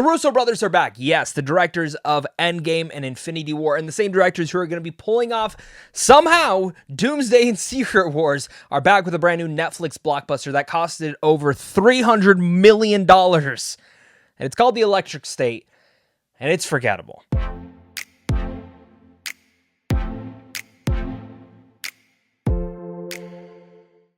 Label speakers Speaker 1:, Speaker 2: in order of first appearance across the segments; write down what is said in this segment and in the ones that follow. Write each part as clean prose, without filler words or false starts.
Speaker 1: The Russo Brothers are back. Yes, the directors of Endgame and Infinity War, and the same directors who are going to be pulling off, somehow, Doomsday and Secret Wars, are back with a brand new Netflix blockbuster that costed over $300 million. And it's called The Electric State, and it's forgettable.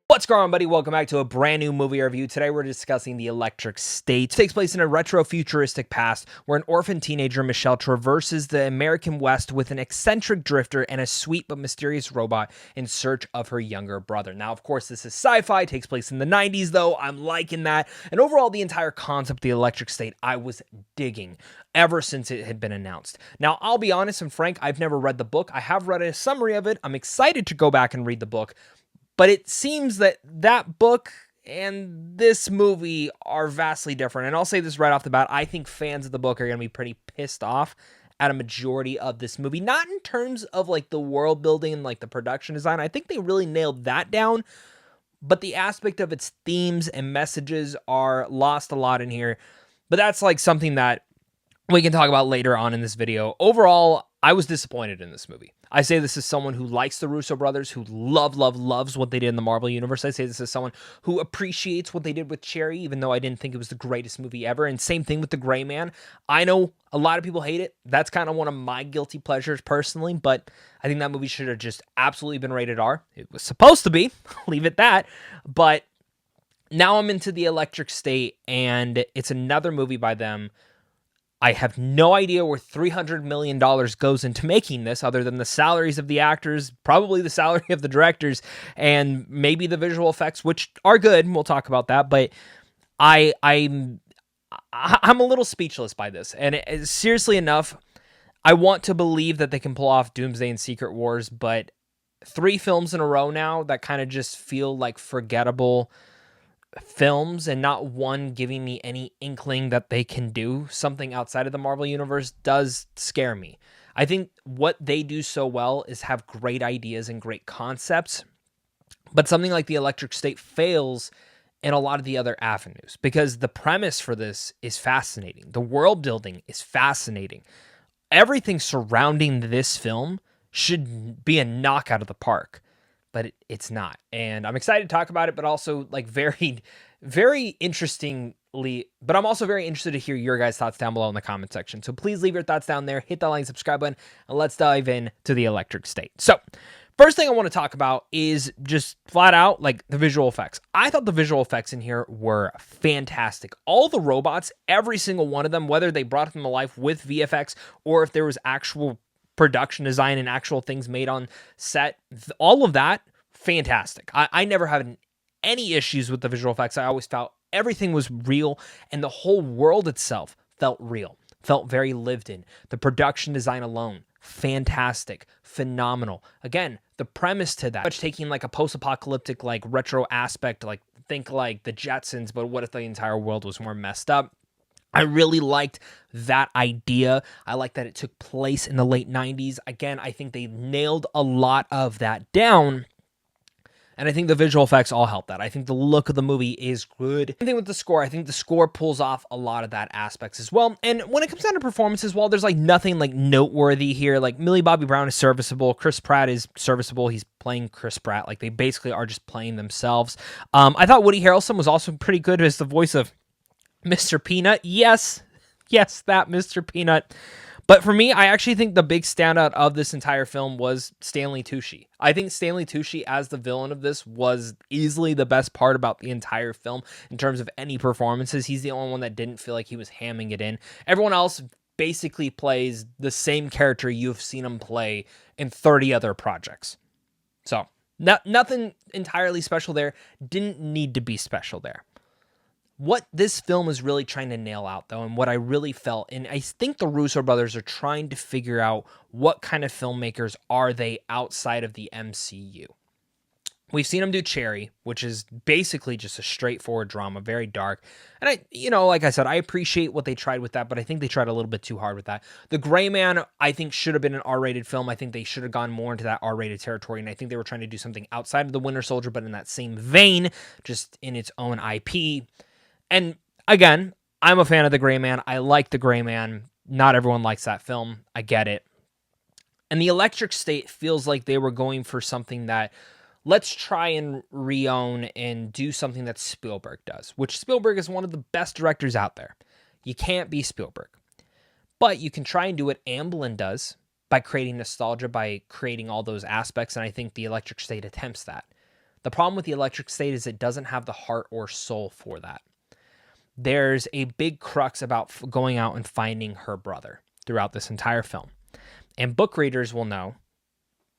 Speaker 1: What's going on, buddy? Welcome back to a brand new movie review. Today we're discussing The Electric State. It takes place in a retro-futuristic past where an orphan teenager, Michelle, traverses the American West with an eccentric drifter and a sweet but mysterious robot in search of her younger brother. Now, of course, this is sci-fi, takes place in the 90s, though. I'm liking that. And overall, the entire concept of The Electric State, I was digging ever since it had been announced. Now, I'll be honest and frank, I've never read the book. I have read a summary of it. I'm excited to go back and read the book. But it seems that that book and this movie are vastly different. And I'll say this right off the bat. I think fans of the book are going to be pretty pissed off at a majority of this movie. Not in terms of like the world building and like the production design. I think they really nailed that down. But the aspect of its themes and messages are lost a lot in here. But that's like something that we can talk about later on in this video. Overall, I was disappointed in this movie. I say this as someone who likes the Russo brothers, who loves what they did in the Marvel Universe. I say this as someone who appreciates what they did with Cherry, even though I didn't think it was the greatest movie ever. And same thing with The Gray Man. I know a lot of people hate it. That's kind of one of my guilty pleasures personally, but I think that movie should have just absolutely been rated R. It was supposed to be, leave it that. But now I'm into The Electric State, and it's another movie by them. I have no idea where $300 million goes into making this, other than the salaries of the actors, probably the salary of the directors, and maybe the visual effects, which are good. We'll talk about that. But I'm a little speechless by this. And seriously enough, I want to believe that they can pull off Doomsday and Secret Wars, but 3 films in a row now that kind of just feel like forgettable films, and not one giving me any inkling that they can do something outside of the Marvel Universe does scare me. I think what they do so well is have great ideas and great concepts, but something like The Electric State fails in a lot of the other avenues, because the premise for this is fascinating. The world building is fascinating. Everything surrounding this film should be a knock out of the park. But it's not. And I'm excited to talk about it, but also like very, very interestingly, but I'm also very interested to hear your guys' thoughts down below in the comment section. So please leave your thoughts down there, hit that like and subscribe button, and let's dive in to The Electric State. So first thing I want to talk about is just flat out like the visual effects. I thought the visual effects in here were fantastic. All the robots, every single one of them, whether they brought them to life with VFX or if there was actual production design and actual things made on set, all of that, fantastic. I never had any issues with the visual effects. I always felt everything was real, and the whole world itself felt real, felt very lived in. The production design alone, fantastic, phenomenal. Again, the premise to that, taking like a post-apocalyptic like retro aspect, like think like the Jetsons, but what if the entire world was more messed up? I really liked that idea. I like that it took place in the late 90s. Again, I think they nailed a lot of that down. And I think the visual effects all help that. I think the look of the movie is good. Same thing with the score. I think the score pulls off a lot of that aspects as well. And when it comes down to performances, well, there's like nothing like noteworthy here. Like Millie Bobby Brown is serviceable. Chris Pratt is serviceable. He's playing Chris Pratt. Like they basically are just playing themselves. I thought Woody Harrelson was also pretty good as the voice of Mr. Peanut. Yes, that Mr. Peanut. But for me, I actually think the big standout of this entire film was Stanley Tucci. I think Stanley Tucci as the villain of this was easily the best part about the entire film in terms of any performances. He's the only one that didn't feel like he was hamming it in. Everyone else basically plays the same character you've seen him play in 30 other projects. So, nothing entirely special there. Didn't need to be special there. What this film is really trying to nail out, though, and what I really felt, and I think the Russo brothers are trying to figure out what kind of filmmakers are they outside of the MCU. We've seen them do Cherry, which is basically just a straightforward drama, very dark. And like I said, I appreciate what they tried with that, but I think they tried a little bit too hard with that. The Gray Man, I think, should have been an R-rated film. I think they should have gone more into that R-rated territory, and I think they were trying to do something outside of the Winter Soldier, but in that same vein, just in its own IP. And again, I'm a fan of The Gray Man. I like The Gray Man. Not everyone likes that film. I get it. And The Electric State feels like they were going for something that, let's try and re-own and do something that Spielberg does, which Spielberg is one of the best directors out there. You can't be Spielberg. But you can try and do what Amblin does by creating nostalgia, by creating all those aspects, and I think The Electric State attempts that. The problem with The Electric State is it doesn't have the heart or soul for that. There's a big crux about going out and finding her brother throughout this entire film. And book readers will know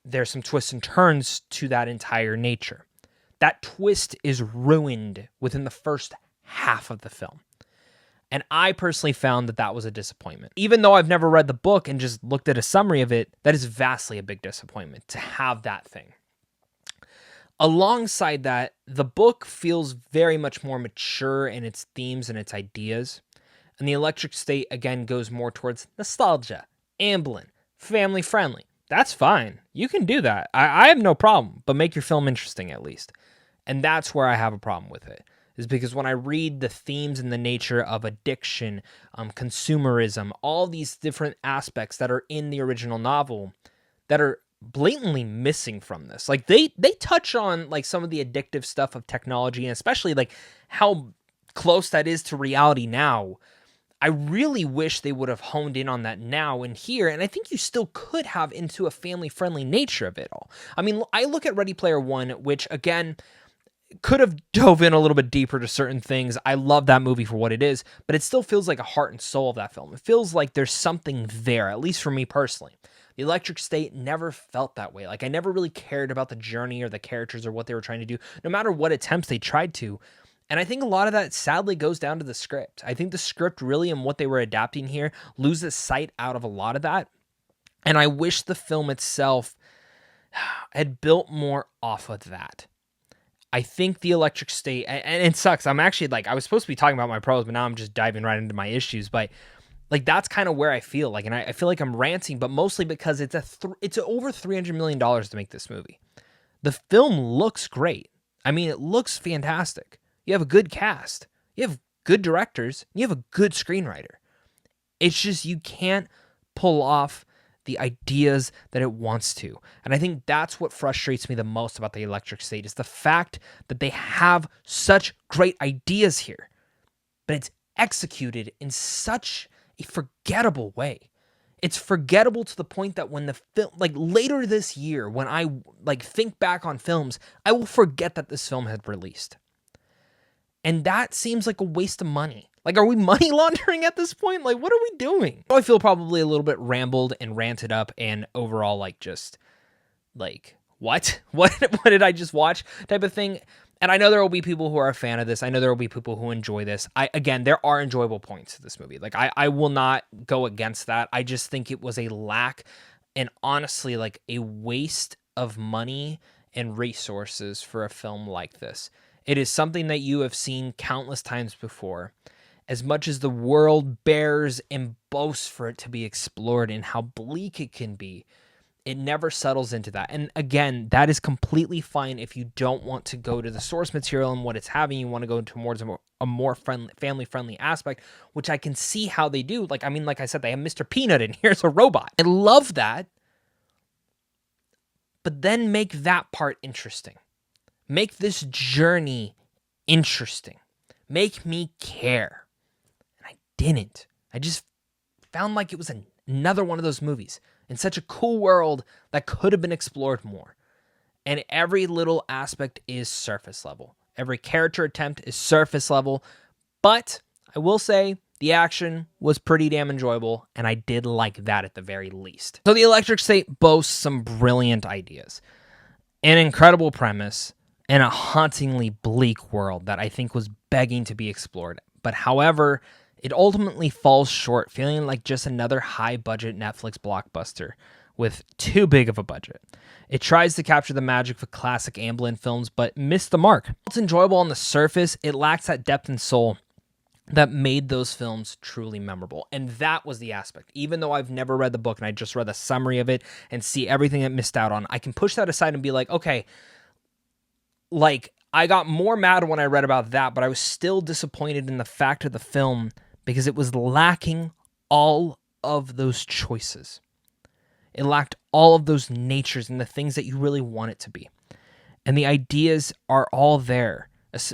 Speaker 1: there's some twists and turns to that entire nature. That twist is ruined within the first half of the film. And I personally found that that was a disappointment. Even though I've never read the book and just looked at a summary of it, that is vastly a big disappointment to have that thing. Alongside that, the book feels very much more mature in its themes and its ideas. And The Electric State, again, goes more towards nostalgia, Amblin, family friendly. That's fine. You can do that. I have no problem, but make your film interesting at least. And that's where I have a problem with it, is because when I read the themes and the nature of addiction, consumerism, all these different aspects that are in the original novel that are blatantly missing from this. Like they touch on like some of the addictive stuff of technology, and especially like how close that is to reality now. I really wish they would have honed in on that now and here, and I think you still could have into a family-friendly nature of it all. I mean, I look at Ready Player One, which, again, could have dove in a little bit deeper to certain things. I love that movie for what it is, but it still feels like a heart and soul of that film. It feels like there's something there, at least for me personally. The Electric State never felt that way. Like, I never really cared about the journey or the characters or what they were trying to do, no matter what attempts they tried to. And I think a lot of that sadly goes down to the script. I think the script really and what they were adapting here loses sight out of a lot of that. And I wish the film itself had built more off of that. I think The Electric State, and it sucks. I'm actually like, I was supposed to be talking about my pros, but now I'm just diving right into my issues. But like, that's kind of where I feel like, and I feel like I'm ranting, but mostly because it's over $300 million to make this movie. The film looks great. I mean, it looks fantastic. You have a good cast. You have good directors. You have a good screenwriter. It's just you can't pull off the ideas that it wants to. And I think that's what frustrates me the most about The Electric State is the fact that they have such great ideas here, but it's executed in such a forgettable way. It's forgettable to the point that when the film, like later this year, when I like think back on films, I will forget that this film had released. And that seems like a waste of money. Like, are we money laundering at this point? Like, what are we doing? I feel probably a little bit rambled and ranted up and overall, like, just, like, what? What did I just watch type of thing? And I know there will be people who are a fan of this. I know there will be people who enjoy this. Again, there are enjoyable points to this movie. Like, I will not go against that. I just think it was a lack and honestly, like, a waste of money and resources for a film like this. It is something that you have seen countless times before. As much as the world bears and boasts for it to be explored and how bleak it can be, it never settles into that. And again, that is completely fine if you don't want to go to the source material and what it's having. You want to go towards a more family-friendly aspect, which I can see how they do. Like, I mean, like I said, they have Mr. Peanut and here's a robot. I love that. But then make that part interesting. Make this journey interesting. Make me care. And I didn't. I just found like it was another one of those movies in such a cool world that could have been explored more. And every little aspect is surface level. Every character attempt is surface level. But I will say the action was pretty damn enjoyable, and I did like that at the very least. So The Electric State boasts some brilliant ideas, an incredible premise, and a hauntingly bleak world that I think was begging to be explored. But however, it ultimately falls short, feeling like just another high-budget Netflix blockbuster with too big of a budget. It tries to capture the magic of classic Amblin films, but missed the mark. It's enjoyable on the surface, it lacks that depth and soul that made those films truly memorable. And that was the aspect. Even though I've never read the book and I just read a summary of it and see everything it missed out on, I can push that aside and be like, okay, like, I got more mad when I read about that, but I was still disappointed in the fact of the film because it was lacking all of those choices. It lacked all of those natures and the things that you really want it to be. And the ideas are all there.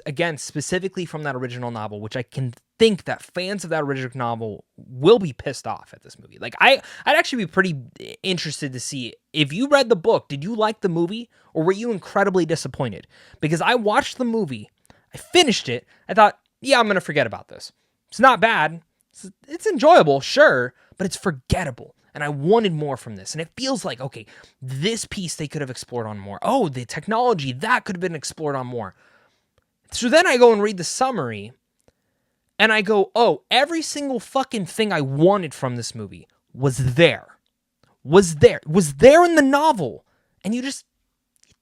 Speaker 1: Again, specifically from that original novel, which I can think that fans of that original novel will be pissed off at this movie. Like, I'd actually be pretty interested to see, if you read the book, did you like the movie, or were you incredibly disappointed? Because I watched the movie, I finished it, I thought, yeah, I'm going to forget about this. It's not bad. It's enjoyable, sure, but it's forgettable. And I wanted more from this. And it feels like, okay, this piece they could have explored on more. Oh, the technology, that could have been explored on more. So then I go and read the summary, and I go, oh, every single fucking thing I wanted from this movie was there. Was there in the novel. And you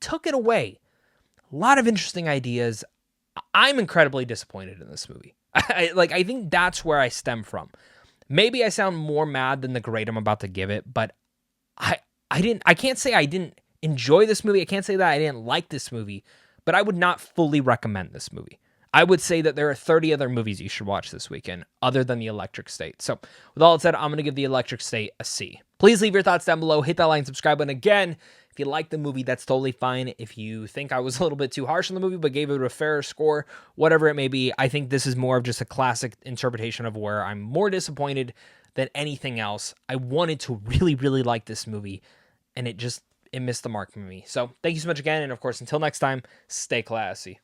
Speaker 1: took it away. A lot of interesting ideas. I'm incredibly disappointed in this movie. I think that's where I stem from. Maybe I sound more mad than the grade I'm about to give it, but I can't say I didn't enjoy this movie. I can't say that I didn't like this movie, but I would not fully recommend this movie. I would say that there are 30 other movies you should watch this weekend other than The Electric State. So with all that said, I'm going to give The Electric State a C. Please leave your thoughts down below. Hit that like and subscribe button. Again, if you like the movie, that's totally fine. If you think I was a little bit too harsh on the movie but gave it a fair score, whatever it may be, I think this is more of just a classic interpretation of where I'm more disappointed than anything else. I wanted to really, really like this movie, and it missed the mark for me. So thank you so much again, and of course, until next time, stay classy.